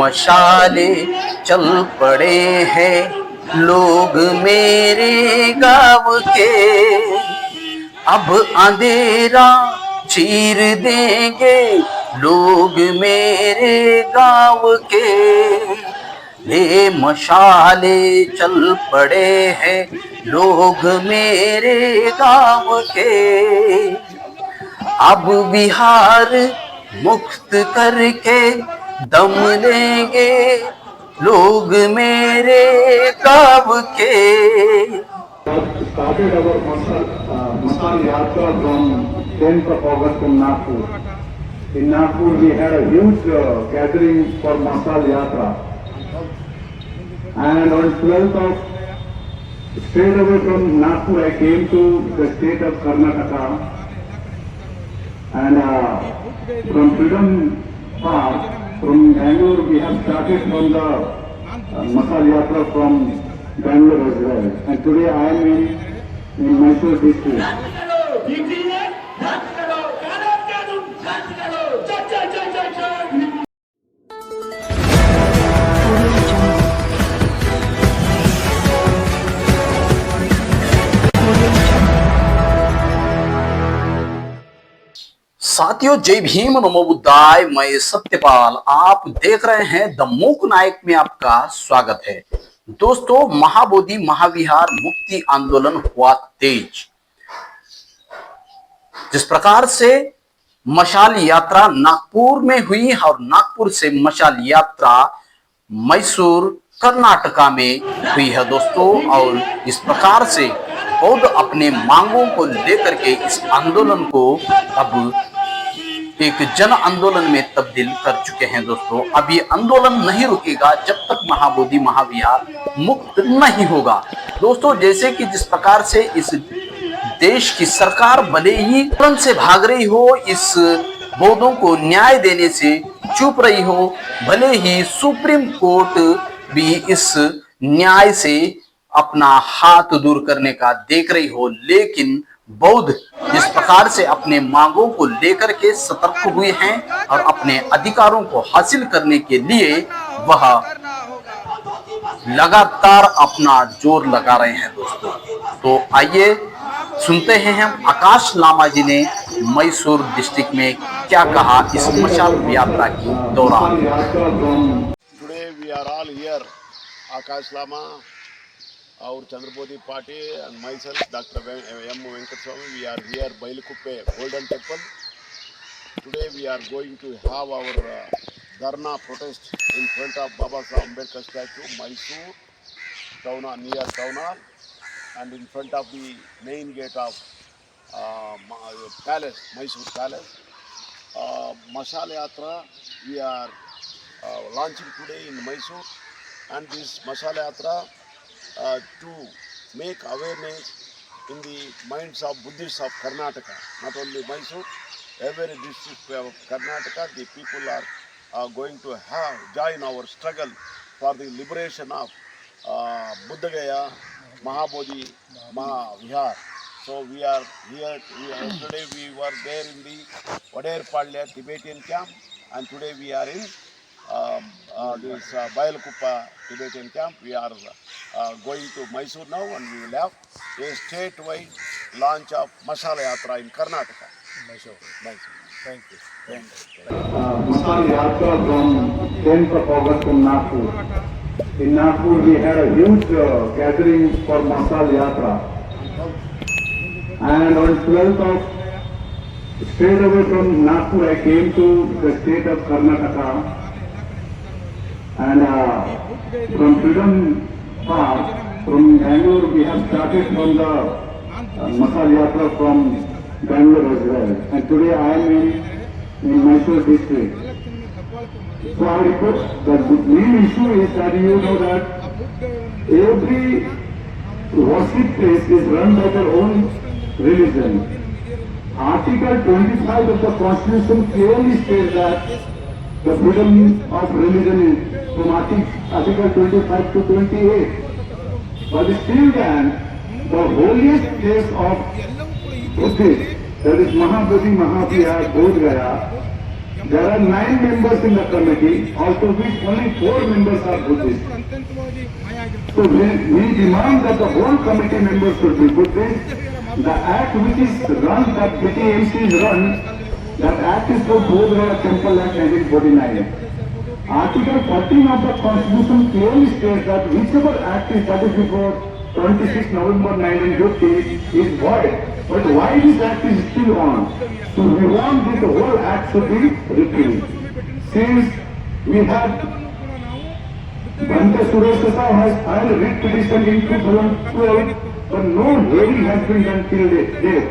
मशाले चल पड़े हैं लोग मेरे गाँव के, अब अंधेरा चीर देंगे लोग मेरे गाँव के। ले मशाले चल पड़े हैं लोग मेरे गाँव के, अब बिहार मुक्त करके दम लेंगे लोग मेरे गाँव के। Started our Masal Yatra from 10th of August in Nagpur. In Nagpur we had a huge gathering for Masal Yatra. And on 12th of, straight away from Nagpur I came to the state of Karnataka. And from Freedom Park, from Bangalore we have started from the Masal Yatra from Bangalore as well. And today I am in Mysore district. साथियों, जय भीम, नमो बुद्धाय। मैं सत्यपाल, आप देख रहे हैं the मूक नायक में आपका स्वागत है। दोस्तों, महाबोधि महाविहार मुक्ति आंदोलन हुआ तेज। जिस प्रकार से मशाल यात्रा नागपुर में हुई और नागपुर से मशाल यात्रा मैसूर कर्नाटका में हुई है दोस्तों, और इस प्रकार से बौद्ध अपने मांगों को लेकर के इस आंदोलन को अब एक जन आंदोलन में तब्दील कर चुके हैं दोस्तों। अब ये आंदोलन नहीं रुकेगा जब तक महाबोधि महाविहार मुक्त नहीं होगा दोस्तों। जैसे कि जिस प्रकार से इस देश की सरकार भले ही तुरंत से भाग रही हो, इस बौद्धों को न्याय देने से चुप रही हो, भले ही सुप्रीम कोर्ट भी इस न्याय से अपना हाथ दूर करने का देख रही हो, लेकिन बौद्ध जिस प्रकार से अपने मांगों को लेकर के सतर्क हुए हैं और अपने अधिकारों को हासिल करने के लिए वह लगातार अपना जोर लगा रहे हैं दोस्तों। तो आइए सुनते हैं हम आकाश लामा जी ने मैसूर डिस्ट्रिक्ट में क्या कहा इस मशाल यात्रा के दौरान। Today we are all here, Akash Lama, our Chandrabodhi party and myself, Dr. M. Venkateswamy, we are here Bailikuppe Golden Temple. Today we are going to have our Dharna protest in front of Baba Saheb Ambedkar statue, Mysore, near Town Hall, and in front of the main gate of Palace, Mysore Palace. Mashal Yatra we are launching today in Mysore, and this Mashal Yatra to make awareness in the minds of Buddhists of Karnataka, not only Mysore, every district of Karnataka, the people are going to join our struggle for the liberation of Buddha Gaya, Mahabodhi, Mahavihar. So we are here, yesterday we were there in the Wader Padle Tibetan camp, and today we are in this Bailkuppe Tibetan camp. We are going to Mysore now, and we will have a statewide launch of Mashal Yatra in Karnataka. Mysore. Thank you. Masal Yatra from 10th of August in Nagpur. In Nagpur we had a huge gathering for Masal Yatra. And on 12th of, straight away from Nagpur I came to the state of Karnataka. And from Freedom Park, from Bangalore we have started from the Masal Yatra from Bangalore as well. And today I am in Mysore district. So I request that the main issue is that you know that every worship place is run by their own religion. Article 25 of the Constitution clearly states that the freedom of religion is from Article 25 to 28. But still then, the holiest place of Buddhist, that is Mahabodhi Mahavihar, Bodh Gaya, There are 9 members in the committee, out of which only 4 members are Buddhist. So we demand that the whole committee members should be Buddhist. The act which is run, that BTMC is run, that act is called Bodh Gaya Temple Act 1949. Article 13 of the Constitution clearly states that whichever act is established before 26 November 1950 is void. But why this act is still on? So we want this whole act should be repealed. Since we have Bhante Suresh Saha has filed a writ petition in 2012, but no hearing has been done till date.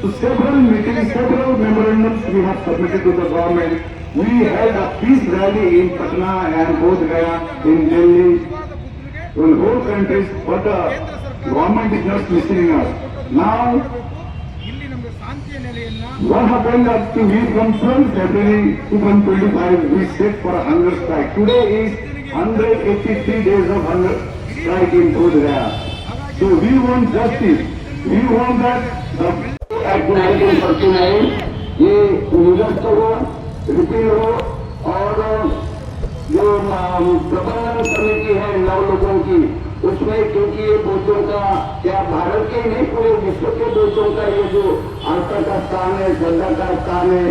So several meetings, several memorandums we have submitted to the government. We held a peace rally in Patna and Bodh Gaya, in Delhi, in whole countries, but the government is not listening us. Now, what happened that we from 12 February 2025 we set for a hunger strike. Today is 183 days of hunger strike in Bodh Gaya. So we want justice. We want that the Act 1949 ये निरस्त हो, repeal हो, और जो प्रबंधन समिति है 9 लोगों की, उसमें क्योंकि ये बौद्धों का क्या भारत के नहीं पूरे विश्व के बौद्धों का ये जो आस्था का स्थान है, श्रद्धा का स्थान है,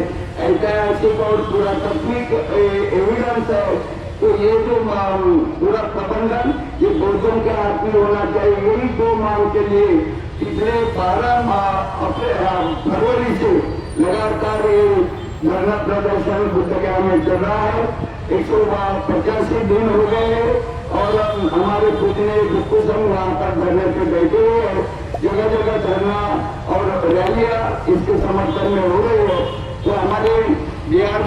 ऐतिहासिक और पुरातात्विक एविडेंस है, तो ये जो पूरा प्रबंधन ये बौद्धों के हाथ में होना चाहिए। यही 2 मांग के लिए पिछले 12 फरवरी से लगातार ये धरना प्रदर्शन बुद्ध गया में चल रहा है। 185 दिन हो गए और हमारे पूजने बुद्धू संघ वहाँ पर धरने पे बैठे हुए हैं। जगह जगह धरना और रैलियां इसके समर्थन में हो रही है। तो हमारे बिहार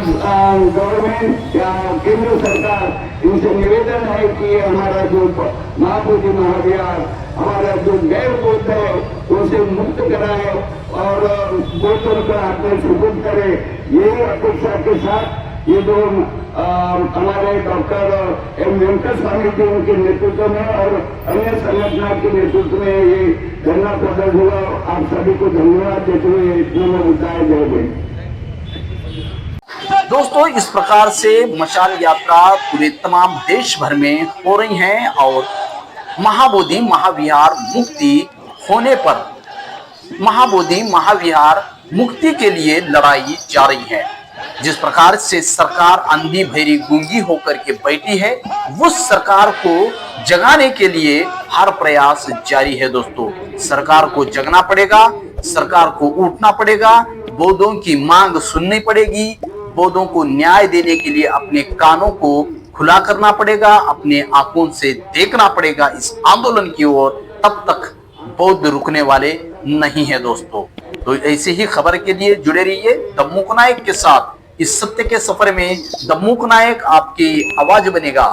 गवर्नमेंट या केंद्र सरकार इनसे निवेदन है कि हमारा जो महाबोधि महाविहार हमारा जो गैर बौद्ध है उसे मुक्त कराए और बौद्धों का अपने सुपुर्द करे। यही अपेक्षा के साथ ये जो हमारे डॉक्टर एम वेंकट स्वामी जी उनके नेतृत्व में और अन्य संगठनों के नेतृत्व में ये धरना प्रदर्शन हुआ। आप सभी को धन्यवाद देते हुए इतने में बताया जाएगा। दोस्तों, इस प्रकार से मशाल यात्रा पूरे तमाम देश भर में हो रही है और महाबोधि महाविहार मुक्ति होने पर महाबोधि महाविहार मुक्ति के लिए लड़ाई जारी है। जिस प्रकार से सरकार अंधी भैरी गूंगी होकर के बैठी है, उस सरकार को जगाने के लिए हर प्रयास जारी है। दोस्तों, सरकार को जगना पड़ेगा, सरकार को उठना पड़ेगा, बौद्धों की मांग सुननी पड़ेगी, बौद्धों को न्याय देने के लिए अपने कानों को खुला करना पड़ेगा, अपने आंखों से देखना पड़ेगा इस आंदोलन की ओर। तब तक बौद्ध रुकने वाले नहीं है दोस्तों। तो ऐसे ही खबर के लिए जुड़े रहिए द मूक नायक के साथ। इस सत्य के सफर में द मूक नायक आपकी आवाज बनेगा।